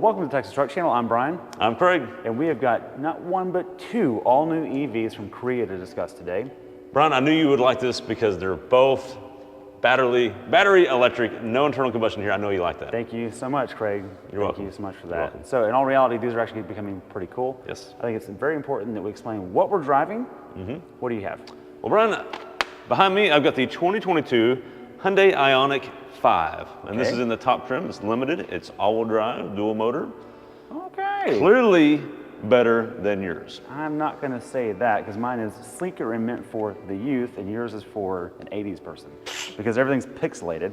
welcome to the Texas Truck Channel. I'm Brian. I'm Craig. And we have got not one but two all-new EVs from Korea to discuss today. Brian, I knew you would like this because they're both battery electric, no internal combustion here. I know you like that. Thank you so much, Craig. You're welcome. Thank you so much for You're that. welcome. So in all reality, these are actually becoming pretty cool. Yes. I think it's very important that we explain what we're driving. What do you have? Well, Brian, behind me, I've got the 2022 Hyundai IONIQ5. And this is in the top trim. It's limited. It's all-wheel drive, dual motor. Okay. Clearly better than yours. I'm not going to say that because mine is sleeker and meant for the youth, and yours is for an 80s person. Because everything's pixelated.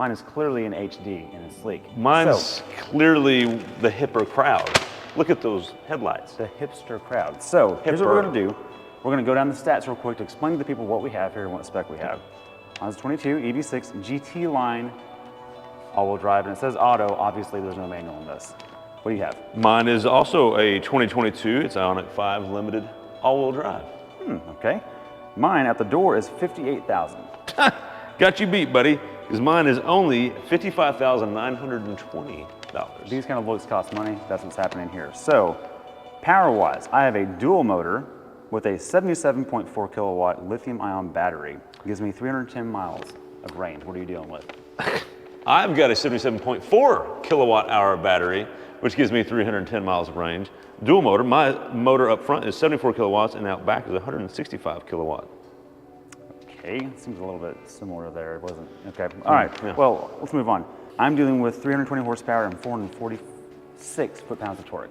Mine is clearly in HD and it's sleek. Mine's clearly the hipper crowd. Look at those headlights. The hipster crowd. So here's what we're going to do. We're going to go down the stats real quick to explain to the people what we have here and what spec we have. Mine's 22 EV6 GT line all-wheel drive, and it says auto. Obviously, there's no manual in this. What do you have? Mine is also a 2022. It's IONIQ5 limited all-wheel drive. Okay. Mine at the door is $58,000. Got you beat, buddy, because mine is only $55,920. These kind of looks cost money. That's what's happening here. So, power-wise, I have a dual motor with a 77.4 kilowatt lithium-ion battery. It gives me 310 miles of range. What are you dealing with? I've got a 77.4 kilowatt hour battery, which gives me 310 miles of range. Dual motor, my motor up front is 74 kilowatts and out back is 165 kilowatt. Okay, seems a little bit similar there, it wasn't. Okay, all right, well, let's move on. I'm dealing with 320 horsepower and 446 foot-pounds of torque.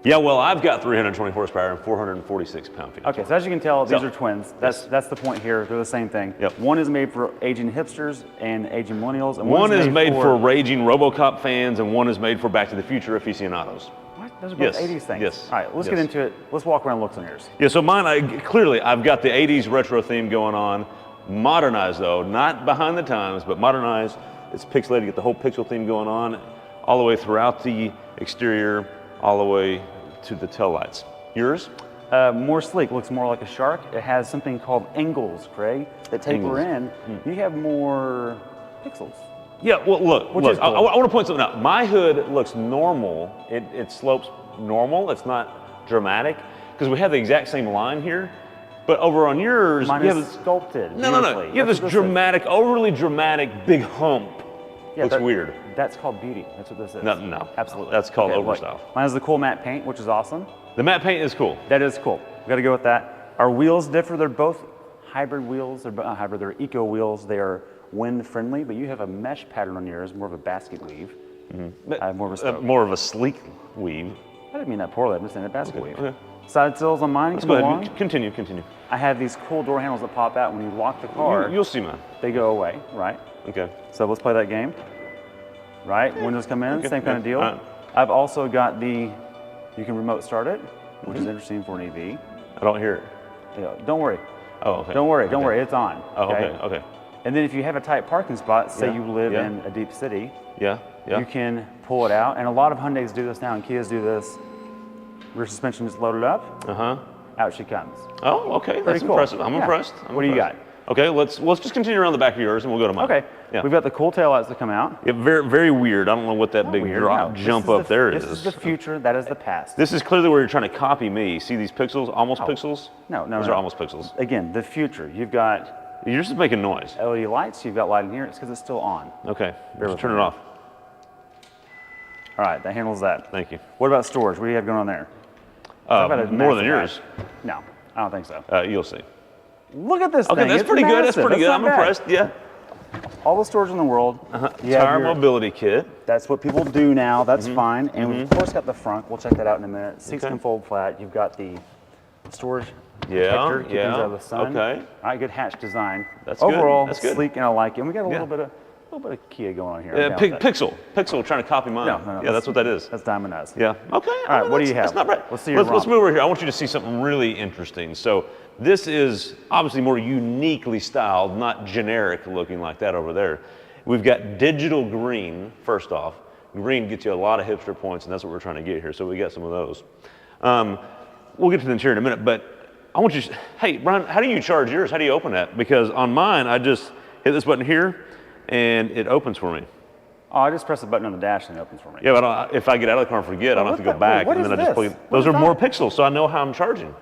Yeah, well, I've got 320 horsepower and 446 pound-feet. Okay, so as you can tell, these are twins. That's the point here. They're the same thing. Yep. One is made for aging hipsters and aging millennials. And one is made for raging RoboCop fans, and one is made for Back to the Future aficionados. What? Those are both 80s things. Yes. All right, let's get into it. Let's walk around and look on yours. Yeah, so mine, clearly, I've got the 80s retro theme going on. Modernized, though, not behind the times, but modernized. It's pixelated, get the whole pixel theme going on, all the way throughout the exterior, all the way to the taillights. Yours? More sleek, looks more like a shark. It has something called angles, Craig, that taper in. You have more pixels. Yeah, well, look, Cool. I want to point something out. My hood looks normal. It slopes normal. It's not dramatic, because we have the exact same line here. But over on yours, mine you is have sculpted. No. You have this dramatic, overly dramatic, big hump. Yeah, looks weird. That's called beauty. That's what this is. No. Absolutely. That's called look, overstyle. Mine has the cool matte paint, which is awesome. The matte paint is cool. That is cool. We got to go with that. Our wheels differ. They're both hybrid wheels. They're not hybrid. They're eco wheels. They are wind friendly, but you have a mesh pattern on yours, more of a basket weave. I have more of a spoke. More of a sleek weave. I didn't mean that poorly. I'm just saying a basket weave. Okay. Side sills on mine. Let's come go along. ahead. Continue. I have these cool door handles that pop out when you lock the car. You'll see mine. They go away, right? Okay. So let's play that game. Right, windows come in, same kind of deal. Right. I've also got you can remote start it, which is interesting for an EV. I don't hear it. Yeah, don't worry. Oh, okay. Don't worry, it's on. Oh, okay. And then if you have a tight parking spot, say you live in a deep city, Yeah. you can pull it out. And a lot of Hyundais do this now, and Kias do this. Rear suspension is loaded up. Out she comes. Oh, okay. That's cool. impressive. I'm impressed. What do you got? Okay, let's just continue around the back of yours, and we'll go to mine. Okay. Yeah. We've got the cool taillights that come out. Yeah, very weird. I don't know what that big Weird, drop no. jump up there is. This is the future. That is the past. This is clearly where you're trying to copy me. See these pixels? Almost pixels? No. Those are almost pixels. Again, the future. You've got You're just making noise. LED lights. You've got light in here. It's because it's still on. Okay. Just turn it off. All right. That handles that. Thank you. What about storage? What do you have going on there? More than yours. No, I don't think so. You'll see. Look at this thing. Okay, that's It's pretty good. That's massive. pretty good. Not I'm bad. impressed. Yeah. All the storage in the world. You have Tire your- mobility kit. That's what people do now. That's fine. And we've of course got the front. We'll check that out in a minute. Seats Okay. can fold flat. You've got the storage Yeah, protector. Keep things out of the sun. okay. All right, good hatch design. That's good. Overall, That's good. sleek, and I like it. And we got a Yeah. little bit of Kia going on here. I'm down with that. Pixel trying to copy mine. No, Yeah, that's what that is. That's Diamond Us. Yeah. Okay. All right, what do you have? That's not bad. Let's see your Let's romp. move over here. I want you to see something really interesting. So this is obviously more uniquely styled, not generic looking like that over there. We've got digital green. First off, green gets you a lot of hipster points, and that's what we're trying to get here. So we got some of those. We'll get to the interior in a minute, but I want you. Hey, Brian, how do you charge yours? How do you open that? Because on mine, I just hit this button here, and it opens for me. Oh, I just press a button on the dash and it opens for me. Yeah, but if I get out of the car and forget, I don't have to go back, what and then is I just this? plug. Those are more pixels, so I know how I'm charging.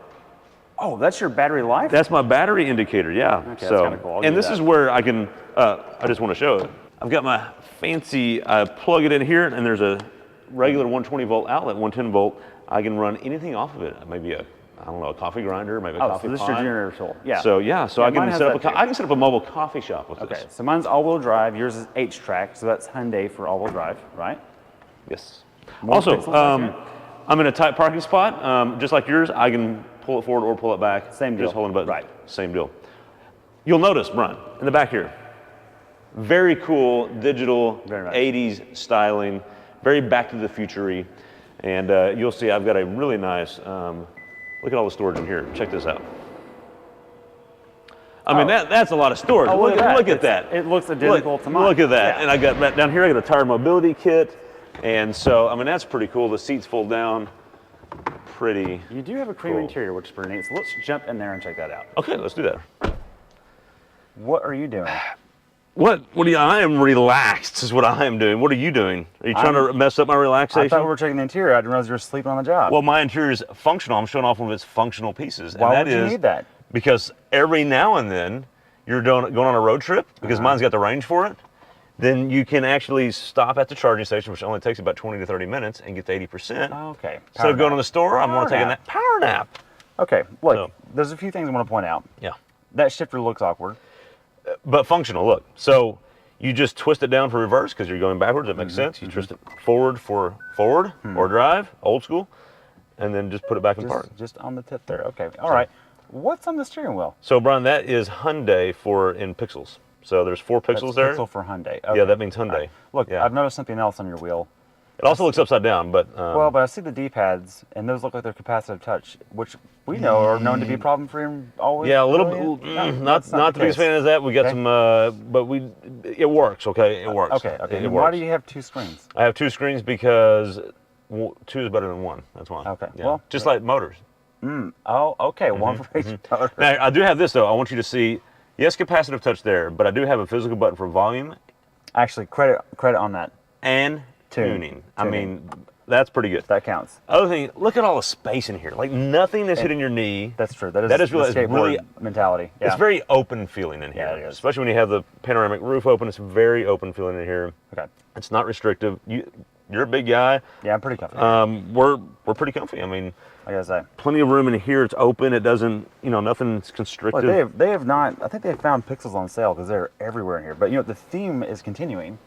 Oh, that's your battery life? That's my battery indicator, yeah. Okay, that's kind of cool. And this is where I can, I just want to show it. I've got my fancy, I plug it in here, and there's a regular 120 volt outlet, 110 volt. I can run anything off of it. Maybe a, I don't know, a coffee grinder, maybe a coffee so this pot. is your generator tool. Yeah. So I can set up a I can set up a mobile coffee shop with this. Okay, so mine's all-wheel drive. Yours is H-track, so that's Hyundai for all-wheel drive, right? Yes. More Also, pixels right here? I'm in a tight parking spot, just like yours. I can pull it forward or pull it back. Same deal. Just holding the button. Right. Same deal. You'll notice, Brian, in the back here, very cool digital Very nice. 80s styling, very back to the future-y. And you'll see I've got a really nice, look at all the storage in here. Check this out. I mean, that's a lot of storage. Oh, look at that. It looks identical to mine. Look at that. Yeah. And I got right down here, I got a tire mobility kit. And so, I mean, that's pretty cool. The seats fold down. Pretty. You do have a cream cool. interior, which is pretty neat. So let's jump in there and check that out. Okay, let's do that. What are you doing? What do you, I am relaxed is what I am doing. What are you doing? Are you trying to mess up my relaxation? I thought we were checking the interior. I didn't realize you were sleeping on the job. Well, my interior is functional. I'm showing off one of its functional pieces. Why and would you need that? Because every now and then you're going on a road trip, because mine's got the range for it, then you can actually stop at the charging station, which only takes about 20 to 30 minutes, and get to 80%. Oh, okay. Instead of going to the store, I'm going to take a power nap. Okay, look, there's a few things I want to point out. Yeah. That shifter looks awkward. But functional, look. So you just twist it down for reverse because you're going backwards. That makes sense. You twist it forward for forward or drive, old school, and then just put it back in park. Just on the tip there. Okay. All right. What's on the steering wheel? So Brian, that is Hyundai in pixels. So there's 4 pixels there. Pixel for Hyundai. Okay. Yeah, that means Hyundai. Right. Look, yeah. I've noticed something else on your wheel. It also looks upside down, but Well, but I see the D-pads, and those look like they're capacitive touch, which we know are known to be problem-free and always. yeah, a little brilliant. bit. No, Not the biggest fan of that. We got some, but it works. Okay, it works. Okay. It And works. why do you have 2 screens? I have 2 screens because 2 is better than 1. That's why. Okay. Yeah. Well, just like motors. Oh, okay. One for each motor. Now, I do have this, though. I want you to see, yes, capacitive touch there, but I do have a physical button for volume Actually, credit on that. and tuning. I mean, that's pretty good. That counts. Other thing, look at all the space in here. Like, nothing is hitting your knee. That's true. That is the really, skateboard mentality. Yeah. It's very open feeling in here. Yeah, it is. Especially when you have the panoramic roof open. It's very open feeling in here. Okay. It's not restrictive. You're a big guy. Yeah, I'm pretty comfortable. We're pretty comfy. I mean, I gotta say. plenty of room in here. It's open. It doesn't, nothing's constrictive. Look, they have not. I think they found pixels on sale because they're everywhere in here. But the theme is continuing,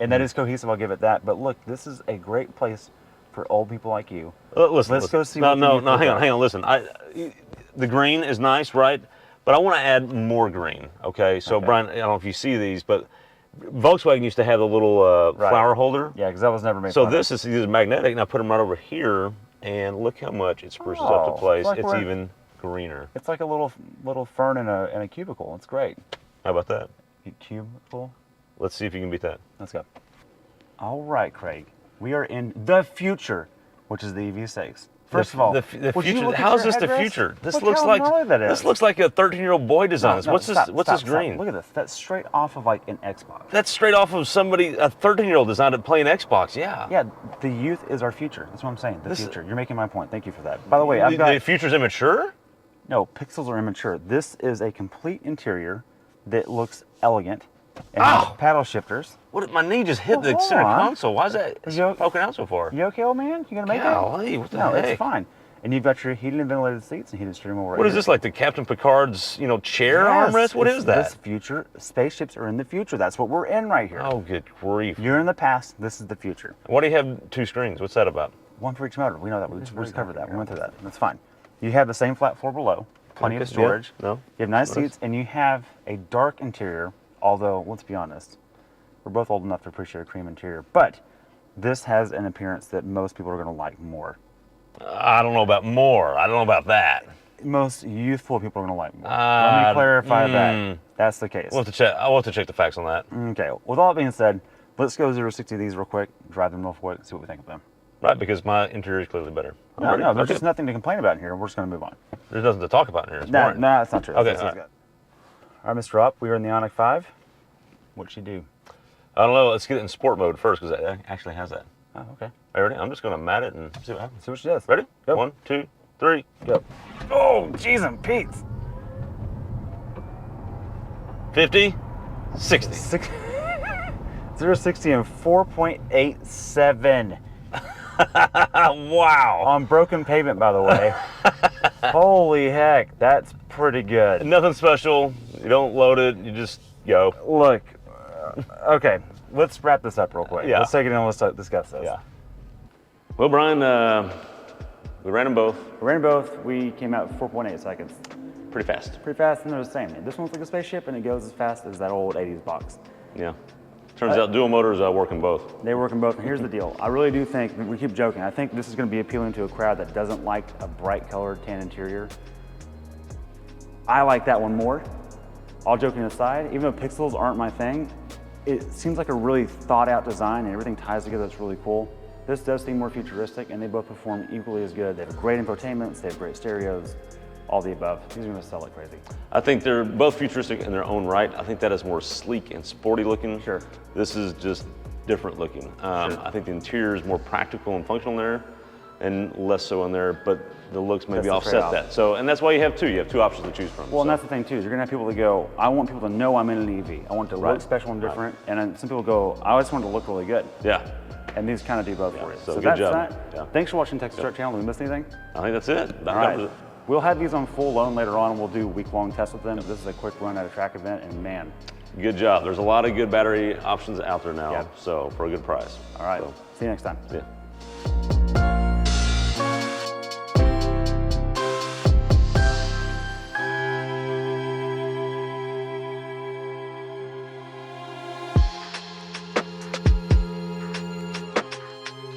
and that is cohesive. I'll give it that. But look, this is a great place for old people like you. Listen, Let's go see. No, hang on. Listen, the green is nice, right? But I want to add more green. Okay, so Brian, I don't know if you see these, but Volkswagen used to have the little flower holder. Yeah, because that was never made. So this is magnetic, and I put them right over here, and look how much it spruces up the place. It's even greener. It's like a little fern in a cubicle. It's great. How about that? Cubicle. Let's see if you can beat that. Let's go. All right, Craig. We are in the future, which is the EV6. First of all, the future. How is this the future? This looks how like gnarly that is. this looks like a 13-year-old boy designed this. What's this? What's this green? Look at this. That's straight off of like an Xbox. That's straight off of somebody, a 13-year-old designed it playing Xbox. Yeah. Yeah, the youth is our future. That's what I'm saying. The future. You're making my point. Thank you for that. By the way, I've got the future's immature. No, pixels are immature. This is a complete interior that looks elegant and has paddle shifters. What? My knee just hit the center console. Why is that poking out so far? You okay, old man? You gonna make Golly, what the No, heck? it's fine. And you've got your heated and ventilated seats and heated steering wheel. What is this, like the Captain Picard's, chair armrest? What is that? This future. Spaceships are in the future. That's what we're in right here. Oh, good grief. You're in the past. This is the future. Why do you have 2 screens? What's that about? One for each motor. We know that. We just covered that. We went through that. That's fine. You have the same flat floor below. Plenty of storage. Yeah. No. You have nice seats, and you have a dark interior. Although, let's be honest, we're both old enough to appreciate a cream interior. But this has an appearance that most people are going to like more. I don't know about more. I don't know about that. Most youthful people are going to like more. Let me clarify that. That's the case. We'll have to check. I'll have to check the facts on that. Okay. With all that being said, let's go 0 to 60 of these real quick, drive them real quick, see what we think of them. Right, because my interior is clearly better. No, there's just nothing to complain about in here. We're just going to move on. There's nothing to talk about in here. It's No, boring. that's not true. Okay, All right, Mr. Up, we are in the IONIQ5. What'd she do? I don't know. Let's get it in sport mode first because it actually has that. Oh, okay. Are you ready? I'm just going to mat it and see what happens. See what she does. Ready? Go. 1, 2, 3. Go. Oh, jeez, and Pete's. 50, 60. 0-60 in 4.87. Wow. On broken pavement, by the way. Holy heck, that's pretty good. Nothing special. You don't load it. You just go. Look, okay, let's wrap this up real quick. Yeah. Let's take it and let's discuss this. Yeah. Well, Brian, we ran them both. We ran both. We came out 4.8 seconds. Pretty fast. Pretty fast, and they're the same. This one's like a spaceship, and it goes as fast as that old 80s box. Yeah. Turns out dual motors work in both. They work in both, and here's the deal. I really do think, we keep joking, I think this is going to be appealing to a crowd that doesn't like a bright colored tan interior. I like that one more. All joking aside, even though pixels aren't my thing, it seems like a really thought out design and everything ties together. That's really cool. This does seem more futuristic, and they both perform equally as good. They have great infotainments, they have great stereos, all the above. These are going to sell like crazy. I think they're both futuristic in their own right. I think that is more sleek and sporty looking. Sure. This is just different looking. I think the interior is more practical and functional there, and less so in there, but the looks maybe That's the offset trade-off. that. So, and that's why you have two. You have two options to choose from. Well, and so. that's the thing too, is you're gonna have people that go, I want people to know I'm in an EV. I want it to look special and different. And then some people go, I just want it to look really good. Yeah. And these kind of do both for you. So good that's job. that. Yeah. Thanks for watching Texas Truck Channel. Did we miss anything? I think that's it. That All right. covers it. We'll have these on full loan later on, and we'll do week-long tests with them. But this is a quick run at a track event, and man. Good job. There's a lot of good battery options out there now, Yeah. so for a good price. All right, So, see you next time. yeah.